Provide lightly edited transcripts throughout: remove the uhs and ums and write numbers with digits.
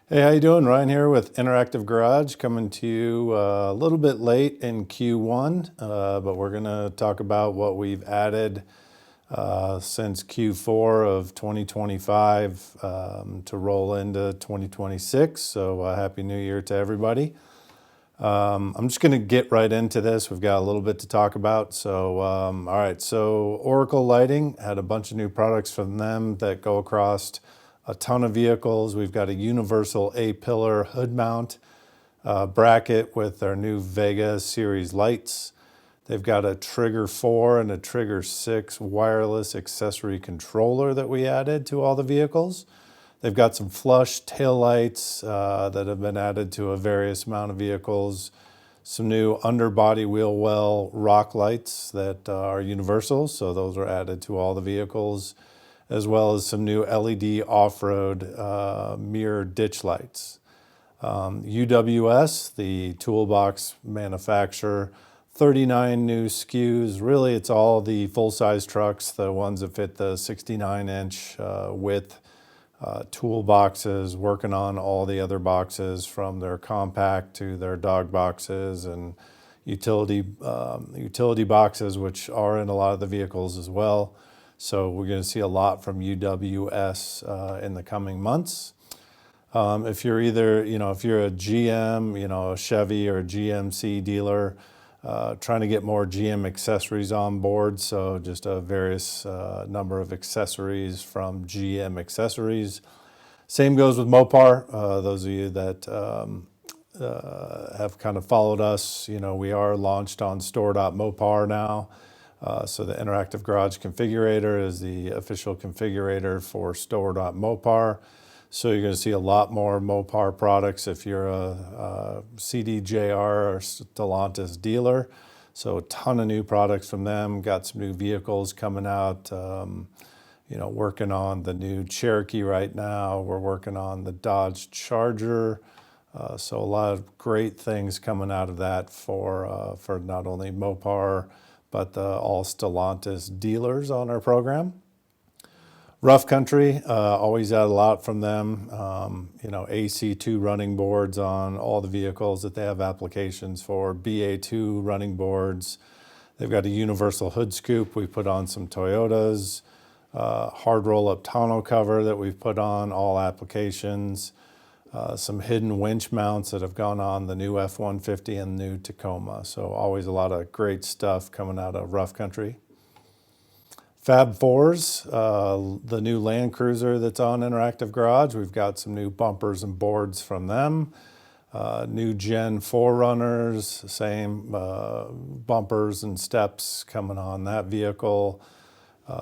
Hey, how you doing? Ryan here with Interactive Garage, coming to you a little bit late in Q1, but we're going to talk about what we've added since Q4 of 2025 to roll into 2026. So Happy New Year to everybody. I'm just going to get right into this. We've got a little bit to talk about. So, all right. So Oracle Lighting had a bunch of new products from them that go across a ton of vehicles. We've got a universal A-pillar hood mount bracket with their new Vega series lights. They've got a Trigger 4 and a Trigger 6 wireless accessory controller that we added to all the vehicles. They've got some flush taillights that have been added to a various amount of vehicles. Some new underbody wheel well rock lights that are universal, so those are added to all the vehicles, as well as some new LED off-road mirror ditch lights. UWS, the toolbox manufacturer, 39 new SKUs. Really, it's all the full-size trucks, the ones that fit the 69-inch width toolboxes, working on all the other boxes from their compact to their dog boxes and utility boxes, which are in a lot of the vehicles as well. So we're going to see a lot from UWS in the coming months. If you're either, if you're a GM, a Chevy or a GMC dealer, trying to get more GM accessories on board. So just a various number of accessories from GM Accessories. Same goes with Mopar. Those of you that have kind of followed us, we are launched on store.mopar now. So the Interactive Garage Configurator is the official configurator for store.mopar. So you're going to see a lot more Mopar products if you're a CDJR or Stellantis dealer. So a ton of new products from them. Got some new vehicles coming out. Working on the new Cherokee right now. We're working on the Dodge Charger. So a lot of great things coming out of that for not only Mopar, but all Stellantis dealers on our program. Rough Country, always add a lot from them. AC2 running boards on all the vehicles that they have applications for. BA2 running boards. They've got a universal hood scoop we put on some Toyotas. Hard roll-up tonneau cover that we've put on all applications. Some hidden winch mounts that have gone on the new F-150 and new Tacoma. So always a lot of great stuff coming out of Rough Country. Fab Fours, the new Land Cruiser that's on Interactive Garage. We've got some new bumpers and boards from them. New Gen 4Runners, same bumpers and steps coming on that vehicle.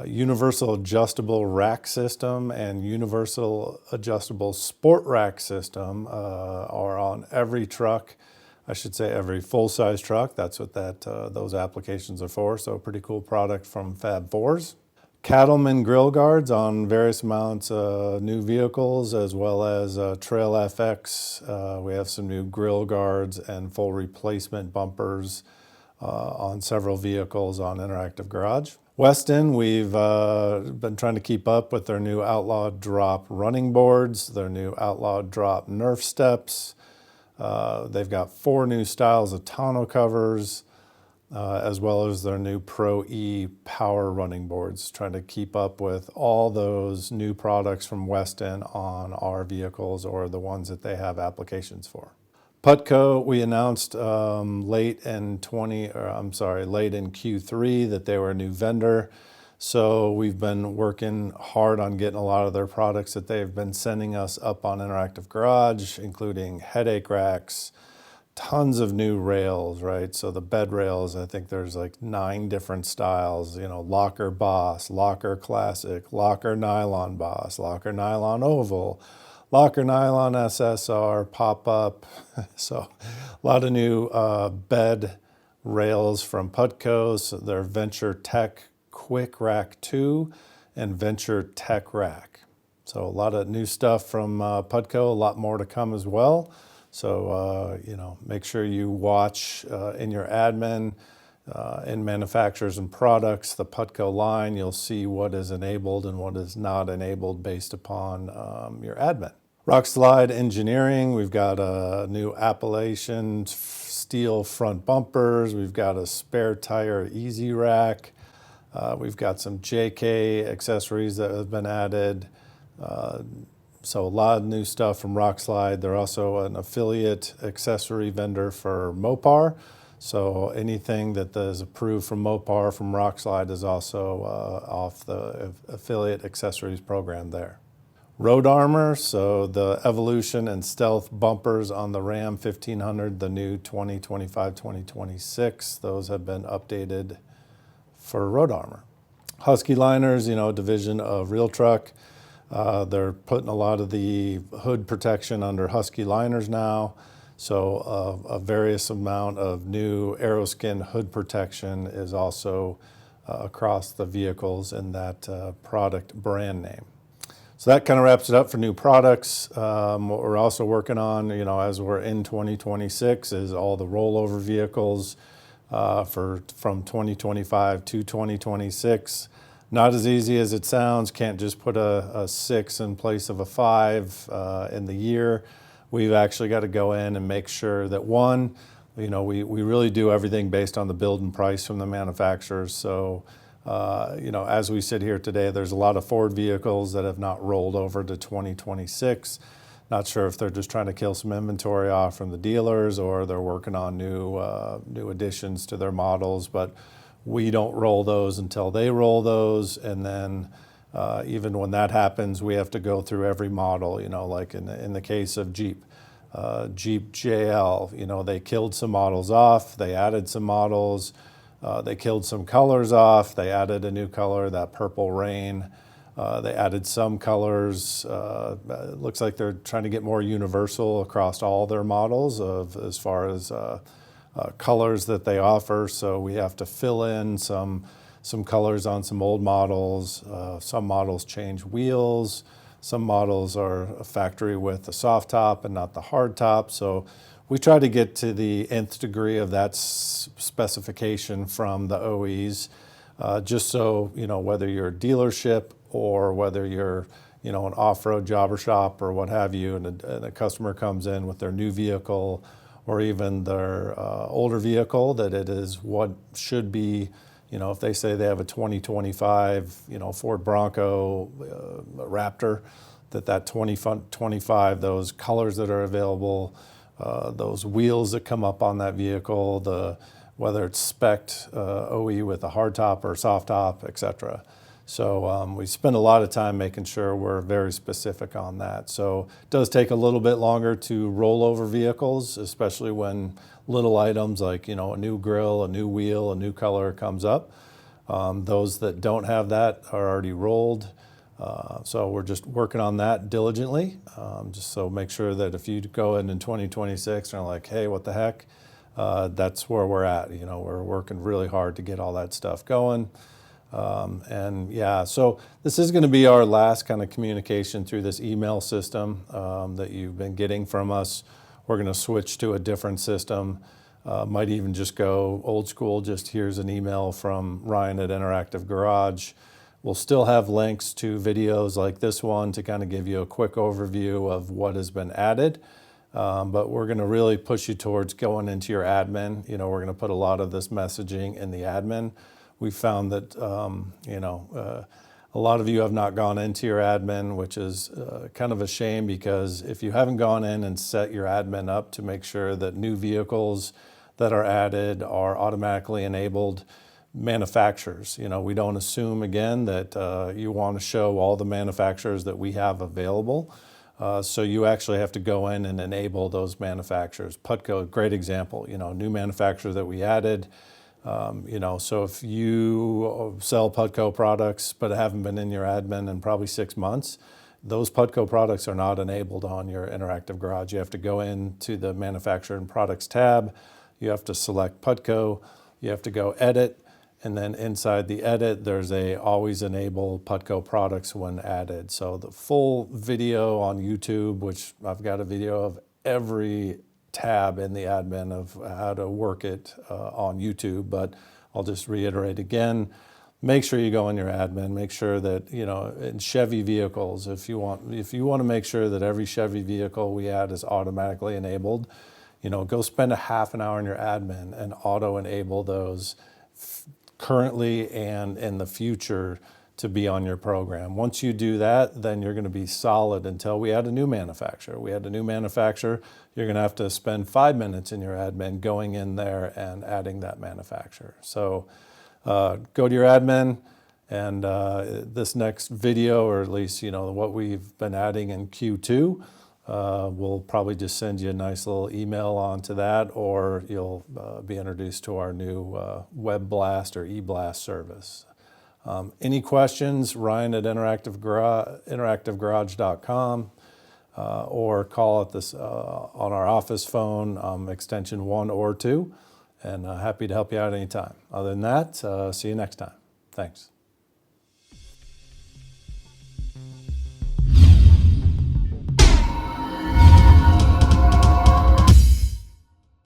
Universal adjustable rack system and universal adjustable sport rack system are on every truck. I should say every full-size truck. That's what those applications are for. So a pretty cool product from Fab Fours. Cattleman grill guards on various amounts of new vehicles, as well as Trail FX. We have some new grill guards and full replacement bumpers on several vehicles on Interactive Garage. Weston, we've been trying to keep up with their new Outlaw Drop running boards, their new Outlaw Drop Nerf steps. They've got 4 new styles of tonneau covers, as well as their new Pro E power running boards, trying to keep up with all those new products from Weston on our vehicles or the ones that they have applications for. Putco, we announced late in Q3 that they were a new vendor. So we've been working hard on getting a lot of their products that they've been sending us up on Interactive Garage, including headache racks, tons of new rails, right? So the bed rails, I think there's like 9 different styles, Locker Boss, Locker Classic, Locker Nylon Boss, Locker Nylon Oval, Locker Nylon SSR, pop-up. So a lot of new bed rails from Putco. So their Venture Tech Quick Rack 2 and Venture Tech Rack. So a lot of new stuff from Putco, a lot more to come as well. So, make sure you watch in your admin In manufacturers and products, the Putco line, you'll see what is enabled and what is not enabled based upon your admin. Rockslide Engineering, we've got a new Appalachian steel front bumpers. We've got a spare tire easy rack. We've got some JK accessories that have been added. So a lot of new stuff from Rockslide. They're also an affiliate accessory vendor for Mopar. So anything that is approved from Mopar from Rockslide is also off the affiliate accessories program there. Road Armor, so the Evolution and Stealth bumpers on the Ram 1500, the new 2025, 2026, those have been updated for Road Armor. Husky Liners, division of Real Truck. They're putting a lot of the hood protection under Husky Liners now. So a various amount of new Aeroskin hood protection is also across the vehicles in that product brand name. So that kind of wraps it up for new products. What we're also working on, as we're in 2026, is all the rollover vehicles from 2025 to 2026. Not as easy as it sounds. Can't just put a 6 in place of a 5 in the year. We've actually got to go in and make sure that we really do everything based on the build and price from the manufacturers. So, as we sit here today, there's a lot of Ford vehicles that have not rolled over to 2026. Not sure if they're just trying to kill some inventory off from the dealers or they're working on new additions to their models, but we don't roll those until they roll those. And then even when that happens, we have to go through every model, like in the case of Jeep. Jeep JL, they killed some models off, they added some models, they killed some colors off, they added a new color, that Purple Rain. They added some colors. It looks like they're trying to get more universal across all their models as far as colors that they offer. So we have to fill in some colors on some old models. Some models change wheels. Some models are a factory with the soft top and not the hard top. So we try to get to the nth degree of that specification from the OEs, just so, whether you're a dealership or whether you're, an off-road jobber shop or what have you, and a customer comes in with their new vehicle or even their older vehicle, that it is what should be, if they say they have a 2025, Ford Bronco Raptor, that 2025, those colors that are available, those wheels that come up on that vehicle, whether it's spec'd OE with a hard top or soft top, etc. So we spend a lot of time making sure we're very specific on that. So it does take a little bit longer to roll over vehicles, especially when little items like, a new grill, a new wheel, a new color comes up. Those that don't have that are already rolled. So we're just working on that diligently. Just so make sure that if you go in 2026 and are like, hey, what the heck? That's where we're at. We're working really hard to get all that stuff going. So this is going to be our last kind of communication through this email system that you've been getting from us. We're going to switch to a different system. Might even just go old school, just here's an email from Ryan at Interactive Garage. We'll still have links to videos like this one to kind of give you a quick overview of what has been added. But we're going to really push you towards going into your admin. We're going to put a lot of this messaging in the admin. We found that, a lot of you have not gone into your admin, which is kind of a shame, because if you haven't gone in and set your admin up to make sure that new vehicles that are added are automatically enabled manufacturers, we don't assume, again, that you want to show all the manufacturers that we have available. So you actually have to go in and enable those manufacturers. Putco, great example, new manufacturer that we added. So if you sell Putco products but haven't been in your admin in probably 6 months, those Putco products are not enabled on your Interactive Garage. You have to go into the Manufacturer and Products tab. You have to select Putco. You have to go Edit. And then inside the Edit, there's a Always Enable Putco Products when added. So the full video on YouTube, which I've got a video of every tab in the admin of how to work it on YouTube, but I'll just reiterate again. Make sure you go in your admin. Make sure that, in Chevy vehicles, if you want to make sure that every Chevy vehicle we add is automatically enabled, go spend a half an hour in your admin and auto enable those currently and in the future to be on your program. Once you do that, then you're going to be solid until we add a new manufacturer. We add a new manufacturer, you're going to have to spend 5 minutes in your admin going in there and adding that manufacturer. So go to your admin, and this next video, or at least what we've been adding in Q2, we'll probably just send you a nice little email onto that, or you'll be introduced to our new Web Blast or eBlast service. Any questions, Ryan at interactivegarage.com, or call at this on our office phone, extension 1 or 2, and happy to help you out anytime. Other than that, see you next time. Thanks.